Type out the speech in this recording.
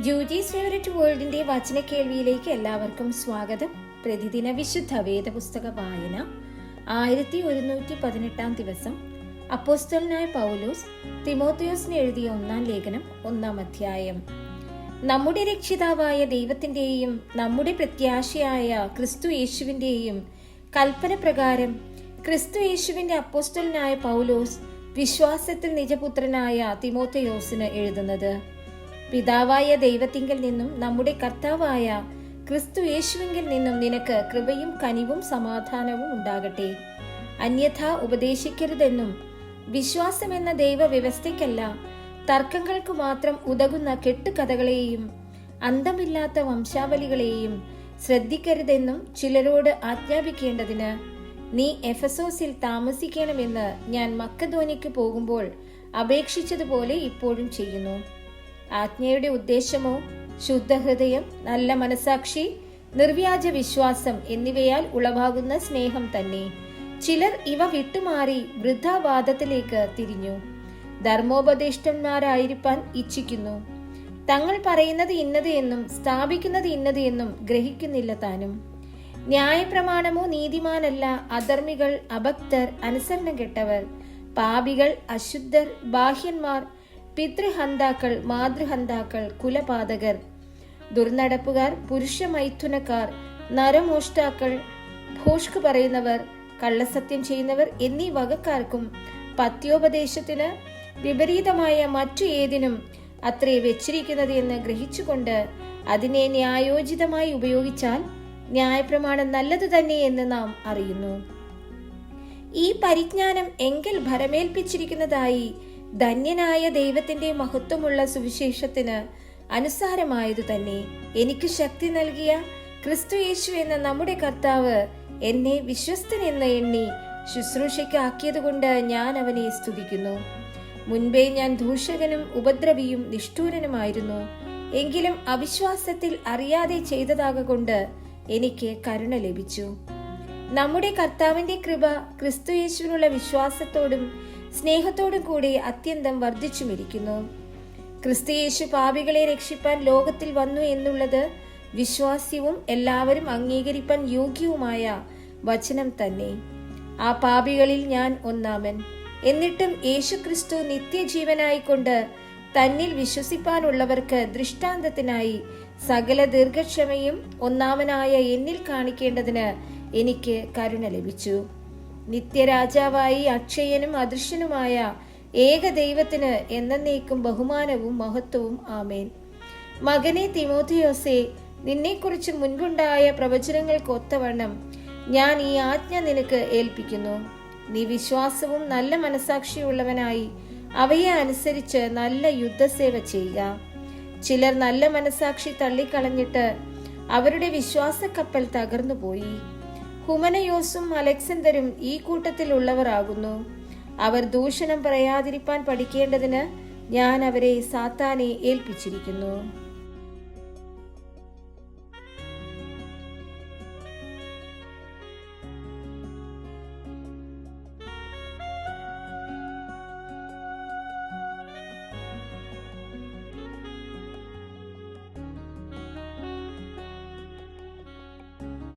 ജൂജീസ് favourite വേൾഡിന്റെ വചന കേൾവിയിലേക്ക് എല്ലാവർക്കും സ്വാഗതം. പ്രതിദിന വിശുദ്ധ വേദപുസ്തക വായന 1118 ദിവസം. അപ്പോസ്തലനായ പൗലോസ് തിമോത്തിയോസിന് എഴുതിയ 1-ാം ലേഖനം 1-ാം അധ്യായം. നമ്മുടെ രക്ഷിതാവായ ദൈവത്തിന്റെയും നമ്മുടെ പ്രത്യാശയായ ക്രിസ്തു യേശുവിന്റെയും കൽപ്പന പ്രകാരം ക്രിസ്തു യേശുവിന്റെ അപ്പോസ്തലനായ പൗലോസ് വിശ്വാസത്തിൽ നിജപുത്രനായ തിമോത്തിയോസിന് എഴുതുന്നത്. പിതാവായ ദൈവത്തിങ്കൽ നിന്നും നമ്മുടെ കർത്താവായ ക്രിസ്തു യേശുവിങ്കിൽ നിന്നും നിനക്ക് കൃപയും കനിവും സമാധാനവും ഉണ്ടാകട്ടെ. അന്യഥാ ഉപദേശിക്കരുതെന്നും വിശ്വാസമെന്ന ദൈവവ്യവസ്ഥയ്ക്കല്ല, തർക്കങ്ങൾക്ക് മാത്രം ഉതകുന്ന കെട്ടുകഥകളെയും അന്തമില്ലാത്ത വംശാവലികളെയും ശ്രദ്ധിക്കരുതെന്നും ചിലരോട് ആജ്ഞാപിക്കേണ്ടതിന് നീ എഫെസോസിൽ താമസിക്കണമെന്ന് ഞാൻ മക്കദോനിക്ക് പോകുമ്പോൾ അപേക്ഷിച്ചതുപോലെ ഇപ്പോഴും ചെയ്യുന്നു. ആജ്ഞയുടെ ഉദ്ദേശമോ ശുദ്ധഹൃദയം, നല്ല മനസാക്ഷി, നിർവ്യാജ വിശ്വാസം എന്നിവയാൽ ഉളവാകുന്ന സ്നേഹം തന്നെ. ചിലർ ഇവ വിട്ടുമാറി വൃദ്ധാവാദത്തിലേക്ക് തിരിഞ്ഞു. ധർമ്മോപദേഷ്ടന്മാരായിരിക്കാൻ ഇച്ഛിക്കുന്നു. തങ്ങൾ പറയുന്നത് ഇന്നത് എന്നും സ്ഥാപിക്കുന്നത് ഇന്നത് എന്നും ഗ്രഹിക്കുന്നില്ല താനും. ന്യായപ്രമാണമോ നീതിമാനല്ല, അധർമ്മികൾ, അഭക്തർ, അനുസരണം കെട്ടവർ, പാപികൾ, അശുദ്ധർ, ബാഹ്യന്മാർ, പിതൃഹന്താക്കൾ, മാതൃഹന്താക്കൾ, കുലപാതകർ, ദുർനടപ്പുകാർ, പുരുഷമൈഥുനക്കാർ, നരമോഷ്ടാക്കൾ, ഭോഷ്ക് പറയുന്നവർ, കള്ളസത്യം ചെയ്യുന്നവർ എന്നീ വകക്കാർക്കും പത്യോപദേശത്തിന് വിപരീതമായ മറ്റു ഏതിനും അത്രേ വെച്ചിരിക്കുന്നത് എന്ന് ഗ്രഹിച്ചുകൊണ്ട് അതിനെ ന്യായോചിതമായി ഉപയോഗിച്ചാൽ ന്യായപ്രമാണം നല്ലത് തന്നെ എന്ന് നാം അറിയുന്നു. ഈ പരിജ്ഞാനം എങ്കിൽ ഭരമേൽപ്പിച്ചിരിക്കുന്നതായി ധന്യനായ ദൈവത്തിന്റെ മഹത്വമുള്ള സുവിശേഷത്തിന് അനുസാരമായതു തന്നെ. എനിക്ക് ശക്തി നൽകിയ ക്രിസ്തു യേശു എന്ന നമ്മുടെ കർത്താവ് എന്നെ വിശ്വസ്തനെന്ന് എണ്ണി ശുശ്രൂഷയ്ക്ക് ആക്കിയതുകൊണ്ട് ഞാൻ അവനെ സ്തുതിക്കുന്നു. മുൻപേ ഞാൻ ദൂഷകനും ഉപദ്രവിയും നിഷ്ഠൂരനുമായിരുന്നു. എങ്കിലും അവിശ്വാസത്തിൽ അറിയാതെ ചെയ്തതാകൊണ്ട് എനിക്ക് കരുണ ലഭിച്ചു. നമ്മുടെ കർത്താവിന്റെ കൃപ ക്രിസ്തു യേശുവിനുള്ള വിശ്വാസത്തോടും സ്നേഹത്തോടും കൂടി അത്യന്തം വർദ്ധിച്ചുമിരിക്കുന്നു. ക്രിസ്തു യേശു പാപികളെ രക്ഷിപ്പാൻ ലോകത്തിൽ വന്നു എന്നുള്ളത് വിശ്വാസ്യവും എല്ലാവരും അംഗീകരിപ്പാൻ യോഗ്യവുമായ വചനം തന്നെ. ആ പാപികളിൽ ഞാൻ ഒന്നാമൻ. എന്നിട്ടും യേശു ക്രിസ്തു നിത്യജീവനായിക്കൊണ്ട് തന്നിൽ വിശ്വസിപ്പാനുള്ളവർക്ക് ദൃഷ്ടാന്തത്തിനായി സകല ദീർഘക്ഷമയും ഒന്നാമനായ എന്നിൽ കാണിക്കേണ്ടതിന് എനിക്ക് കരുണ ലഭിച്ചു. നിത്യരാജാവായി അക്ഷയനും അദൃശ്യനുമായ ഏക ദൈവത്തിന് എന്നേക്കും ബഹുമാനവും മഹത്വവും ആമേൻ. മകനെ തിമോത്തിയോസേ, നിന്നെക്കുറിച്ച് മുൻപുണ്ടായ പ്രവചനങ്ങൾക്കൊത്തവണ്ണം ഞാൻ ഈ ആജ്ഞ നിനക്ക് ഏൽപ്പിക്കുന്നു. നീ വിശ്വാസവും നല്ല മനസാക്ഷിയുള്ളവനായി അവയെ അനുസരിച്ച് നല്ല യുദ്ധസേവ ചെയ്യുക. ചിലർ നല്ല മനസാക്ഷി തള്ളിക്കളഞ്ഞിട്ട് അവരുടെ വിശ്വാസ കപ്പൽ തകർന്നുപോയി. ഹുമനയോസും അലക്സണ്ടറും ഈ കൂട്ടത്തിൽ ഉള്ളവരാകുന്നു. അവർ ദൂഷണം പറയാതിരിപ്പാൻ പഠിക്കേണ്ടതിന് ഞാൻ അവരെ സാത്താനെ ഏൽപ്പിച്ചിരിക്കുന്നു.